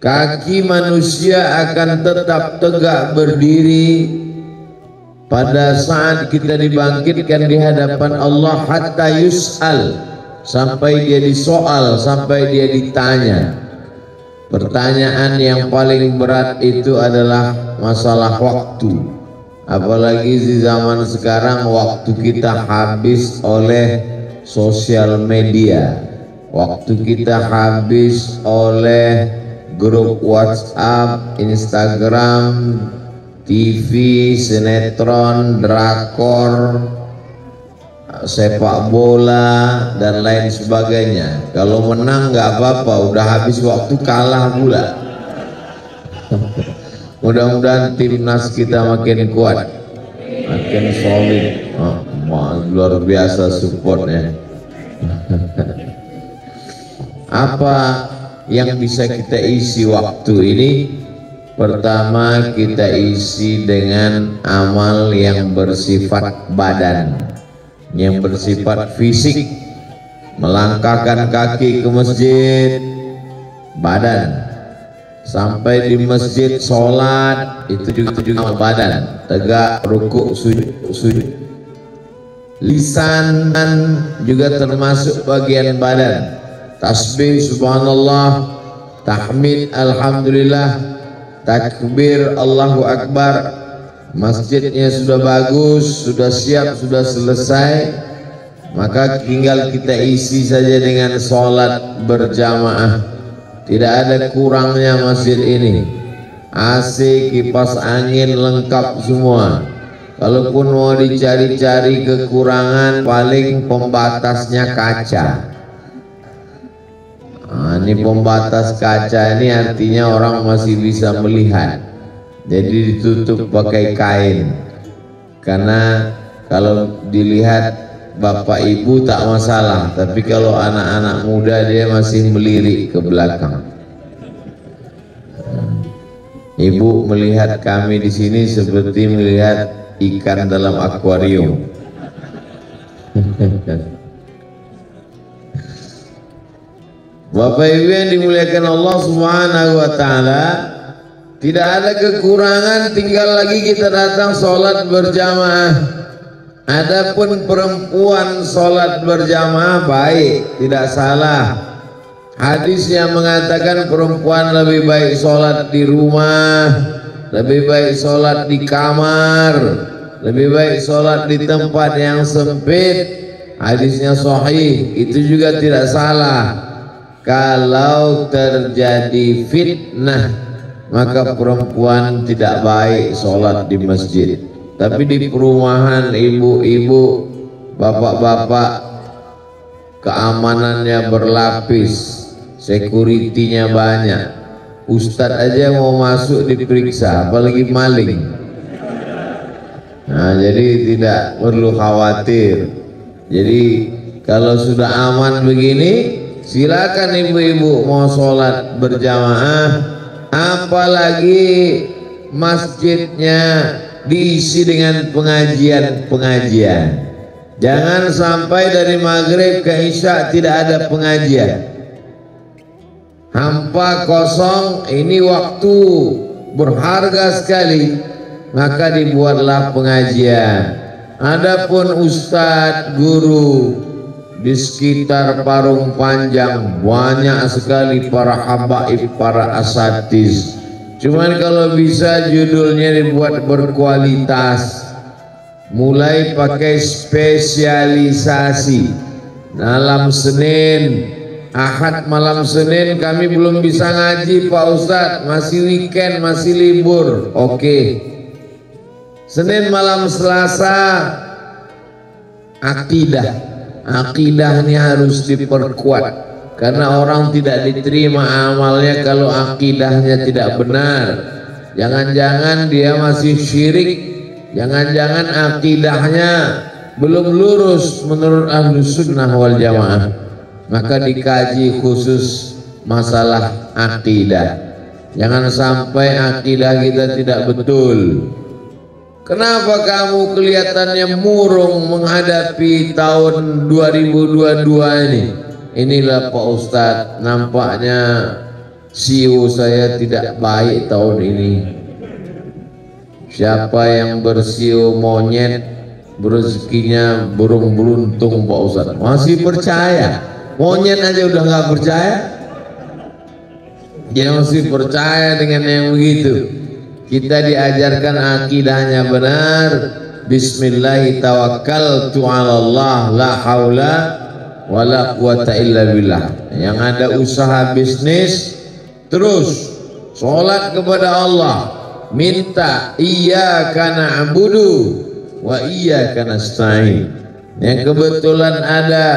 kaki manusia akan tetap tegak berdiri pada saat kita dibangkitkan di hadapan Allah, hatta yus'al, sampai dia disoal, sampai dia ditanya. Pertanyaan yang paling berat itu adalah masalah waktu. Apalagi di zaman sekarang, waktu kita habis oleh sosial media, waktu kita habis oleh grup WhatsApp, Instagram, TV, sinetron, drakor, sepak bola dan lain sebagainya. Kalau menang nggak apa-apa, udah habis waktu, kalah pula. Mudah-mudahan timnas kita makin kuat, makin solid. Luar biasa supportnya. Apa yang bisa kita isi waktu ini? Pertama, kita isi dengan amal yang bersifat badan, yang bersifat fisik. Melangkahkan kaki ke masjid, badan. Sampai di masjid sholat, itu juga badan. Tegak, rukuk, sujud. Lisan juga termasuk bagian badan. Tasbih subhanallah, tahmid alhamdulillah, takbir Allahu Akbar. Masjidnya sudah bagus, sudah siap, sudah selesai, maka tinggal kita isi saja dengan sholat berjamaah. Tidak ada kurangnya masjid ini. AC, kipas angin lengkap semua. Kalaupun mau dicari-cari kekurangan, paling pembatasnya kaca. Ini pembatas kaca ini artinya orang masih bisa melihat. Jadi ditutup pakai kain. Karena kalau dilihat bapak ibu tak masalah, tapi kalau anak-anak muda dia masih melirik ke belakang. Ibu melihat kami di sini seperti melihat ikan dalam akuarium. Bapak Ibu yang dimuliakan Allah Subhanahu wa taala, tidak ada kekurangan, tinggal lagi kita datang sholat berjamaah. Adapun perempuan sholat berjamaah baik, tidak salah. Hadis yang mengatakan perempuan lebih baik sholat di rumah, lebih baik sholat di kamar, lebih baik sholat di tempat yang sempit. Hadisnya sahih, itu juga tidak salah. Kalau terjadi fitnah, maka perempuan tidak baik sholat di masjid. Tapi di perumahan, ibu-ibu, bapak-bapak, keamanannya berlapis, sekuritinya banyak. Ustadz aja mau masuk diperiksa, apalagi maling. Nah, jadi tidak perlu khawatir. Jadi kalau sudah aman begini, silakan ibu-ibu mau sholat berjamaah, apalagi masjidnya diisi dengan pengajian-pengajian. Jangan sampai dari maghrib ke isya tidak ada pengajian. Hampa kosong, ini waktu berharga sekali, maka dibuatlah pengajian. Adapun ustadz, guru, di sekitar Parung Panjang banyak sekali para habaib, para asatiz. Cuman kalau bisa judulnya dibuat berkualitas, mulai pakai spesialisasi. Malam Senin, Ahad malam Senin kami belum bisa ngaji Pak Ustadz, masih weekend, masih libur. Oke. Senin malam Selasa, akidah. Akidah ini harus diperkuat, karena orang tidak diterima amalnya kalau akidahnya tidak benar. Jangan-jangan dia masih syirik, jangan-jangan akidahnya belum lurus menurut Ahlus Sunnah wal Jamaah. Maka dikaji khusus masalah akidah. Jangan sampai akidah kita tidak betul. Kenapa kamu kelihatannya murung menghadapi tahun 2022 ini? Inilah Pak Ustadz, nampaknya CEO saya tidak baik tahun ini. Siapa yang bersio monyet berezekinya burung beruntung Pak Ustadz. Masih percaya? Monyet aja udah nggak percaya. Dia masih percaya dengan yang begitu. Kita diajarkan akidahnya benar. Bismillahirrahmanirrahim, tawakkaltu 'alallah, la haula wala quwata illa billah. Yang ada usaha bisnis terus sholat kepada Allah, minta iyyaka na'budu wa iyyaka nasta'in. Yang kebetulan ada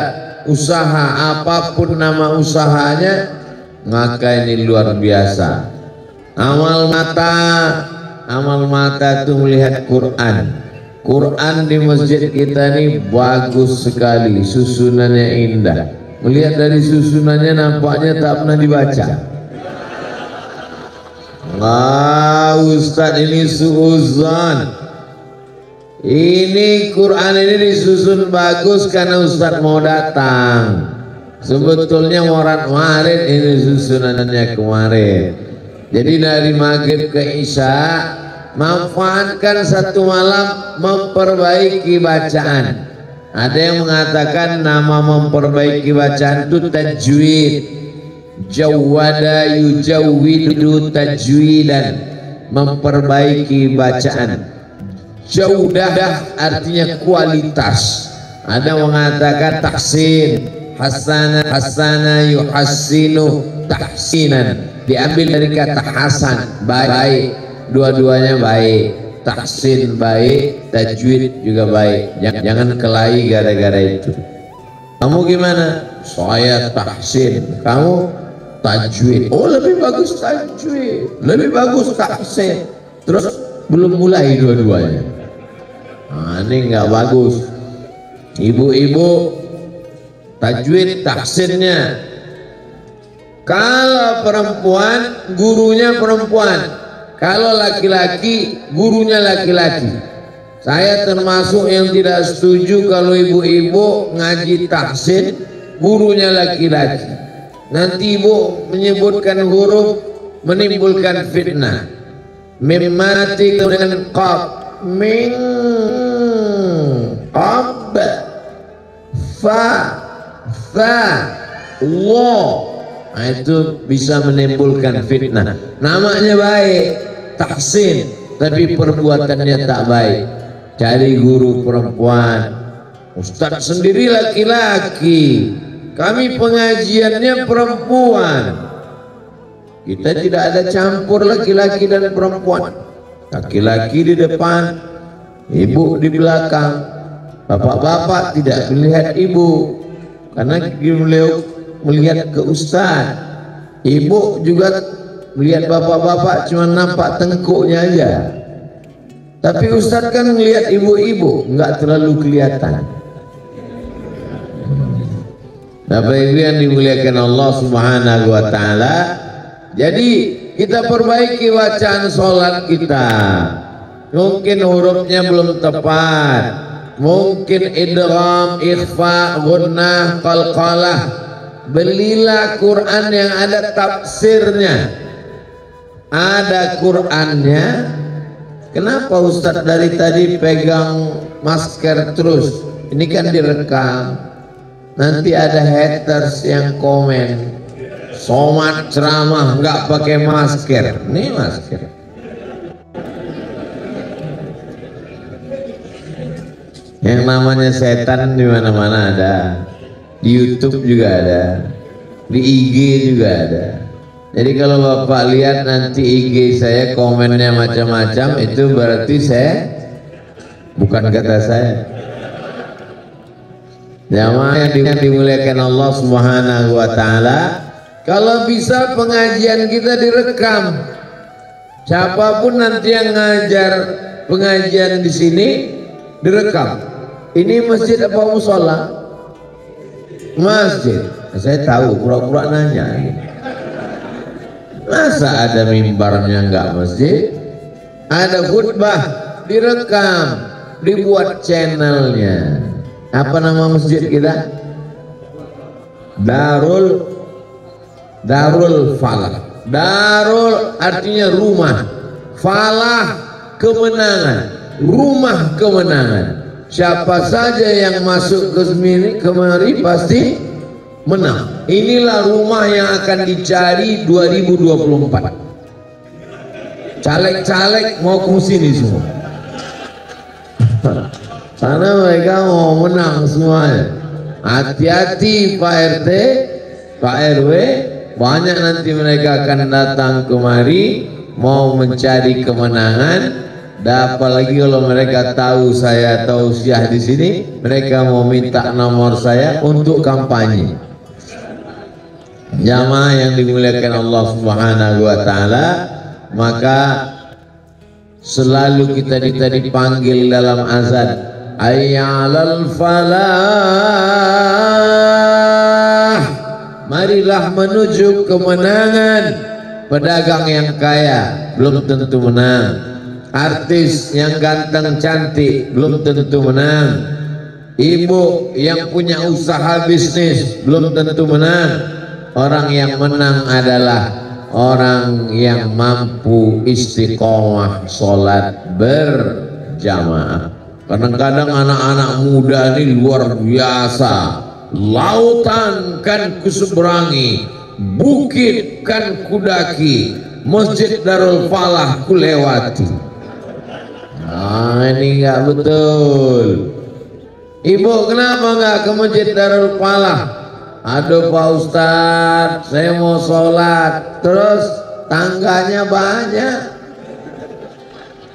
usaha, apapun nama usahanya, maka ini luar biasa. Amal mata itu melihat Quran. Quran di masjid kita ini bagus sekali, susunannya indah. Melihat dari susunannya nampaknya tak pernah dibaca. Ustadz ini suuzan. Ini Quran ini disusun bagus karena Ustadz mau datang. Sebetulnya warat-warit ini susunannya kemarin. Jadi dari maghrib ke isya, manfaatkan satu malam memperbaiki bacaan. Ada yang mengatakan nama memperbaiki bacaan itu tajwid. Jawwada yujawwidu tajwidan, memperbaiki bacaan. Jaudah artinya kualitas. Ada mengatakan tahsin, hasana yuhassinu tahsinan, diambil dari kata hasan, baik. Dua-duanya baik. Tahsin baik, tajwid juga baik. Jangan kelahi gara-gara itu. Kamu gimana? Saya tahsin, kamu tajwid. Oh, lebih bagus tajwid, lebih bagus tahsin. Terus belum mulai dua-duanya. Nah, ini nggak bagus. Ibu-ibu tajwid tahsinnya. Kalau perempuan, gurunya perempuan. Kalau laki-laki, gurunya laki-laki. Saya termasuk yang tidak setuju kalau ibu-ibu ngaji tahsin, gurunya laki-laki. Nanti ibu menyebutkan huruf menimbulkan fitnah. Mimati dengan qaf, min, qab, fa, wa. Nah, itu bisa menimbulkan fitnah. Namanya baik, tahsin, tapi perbuatannya tak baik. Cari guru perempuan. Ustadz sendiri laki-laki, kami pengajiannya perempuan. Kita tidak ada campur laki-laki dan perempuan. Laki-laki di depan, ibu di belakang. Bapak-bapak tidak melihat ibu, karena beliau melihat ke ustaz. Ibu juga melihat bapak-bapak cuma nampak tengkuknya aja. Tapi ustaz kan melihat ibu-ibu, nggak terlalu kelihatan. Bapak Ibu yang dimuliakan Allah Subhanahu wa taala. Jadi kita perbaiki bacaan sholat kita. Mungkin hurufnya belum tepat, mungkin idgham, ikhfa, gunnah, qalqalah. Belilah Quran yang ada tafsirnya, ada Qurannya. Kenapa Ustadz dari tadi pegang masker terus? Ini kan direkam. Nanti ada haters yang komen, Somad ceramah nggak pakai masker. Nih masker. Yang namanya setan di mana-mana ada. Di YouTube juga ada, di IG juga ada. Jadi kalau Bapak lihat nanti IG saya komennya macam-macam, itu berarti saya, bukan kata saya. Jamaah yang dimuliakan Allah Subhanahu wa taala, kalau bisa pengajian kita direkam. Siapapun nanti yang ngajar pengajian di sini direkam. Ini masjid apa musola? Masjid. Saya tahu, pura-pura nanya. Masa ada mimbarnya enggak masjid? Ada khutbah direkam, dibuat channelnya. Apa nama masjid kita? Darul Falah. Darul artinya rumah, falah kemenangan, rumah kemenangan. Siapa saja yang masuk ke kemari pasti menang. Inilah rumah yang akan dicari 2024. Caleg-caleg mau ke sini semua. Karena mereka mau menang semuanya. Hati-hati Pak RT, Pak RW, banyak nanti mereka akan datang kemari mau mencari kemenangan. Dan apalagi kalau mereka tahu saya tausiah di sini, mereka mau minta nomor saya untuk kampanye. Jamaah yang dimuliakan Allah Subhanahu wa taala, maka selalu kita dipanggil dalam azan, hayya 'alal falah. Marilah menuju kemenangan. Pedagang yang kaya belum tentu menang. Artis yang ganteng cantik belum tentu menang. Ibu yang punya usaha bisnis belum tentu menang. Orang yang menang adalah orang yang mampu istiqomah sholat berjamaah. Kadang-kadang anak-anak muda ini luar biasa. Lautan kan kuseberangi, bukit kan kudaki, Masjid Darul Falah kulewati. Nah, ini enggak betul. Ibu kenapa enggak ke Masjid Darul Falah? Aduh Pak Ustadz, saya mau sholat, terus tangganya banyak,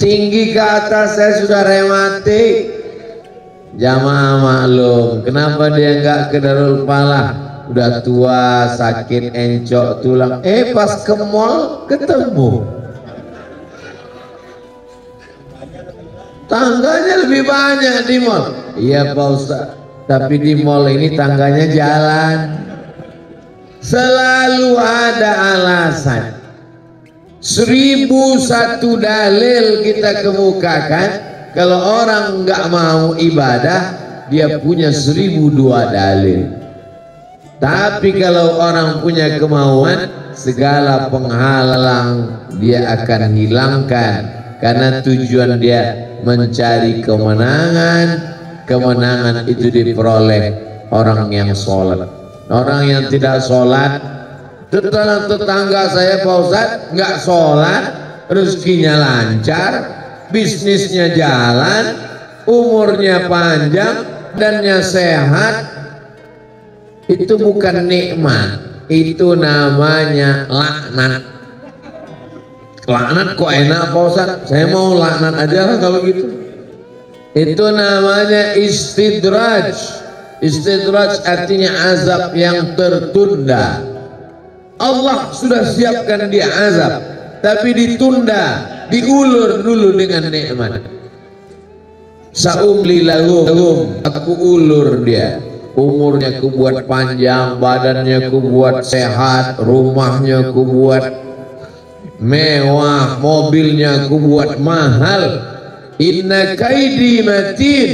tinggi ke atas, saya sudah rematik. Jamaah maklum, kenapa dia enggak ke Darul Falah? Udah tua, sakit, encok tulang. Pas ke mall ketemu. Tangganya lebih banyak di mall. Iya Pak Ustaz, tapi di mall ini tangganya jalan. Selalu ada alasan. 1001 dalil kita kemukakan. Kalau orang nggak mau ibadah, dia punya 1002 dalil. Tapi kalau orang punya kemauan, segala penghalang dia akan hilangkan. Karena tujuan dia mencari kemenangan. Kemenangan itu diperoleh orang yang sholat. Orang yang tidak sholat, tetangga saya Pak Ustadz nggak sholat, rezekinya lancar, bisnisnya jalan, umurnya panjang, badannya sehat. Itu bukan nikmat, itu namanya laknat. Laknat kok enak Pak Ustadz? Saya mau laknat aja lah kalau gitu. Itu namanya istidraj. Istidraj artinya azab yang tertunda. Allah sudah siapkan dia azab, tapi ditunda, diulur dulu dengan nikmat. Saumli lahum, aku ulur dia. Umurnya ku buat panjang, badannya ku buat sehat, rumahnya ku buat mewah, mobilnya ku buat mahal. Inna kaidi matin,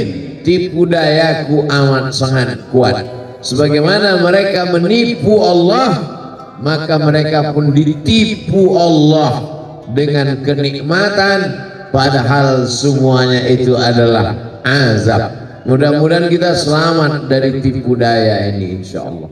tipu dayaku amat sangat kuat. Sebagaimana mereka menipu Allah, maka mereka pun ditipu Allah dengan kenikmatan, padahal semuanya itu adalah azab. Mudah-mudahan kita selamat dari tipu daya ini insyaallah.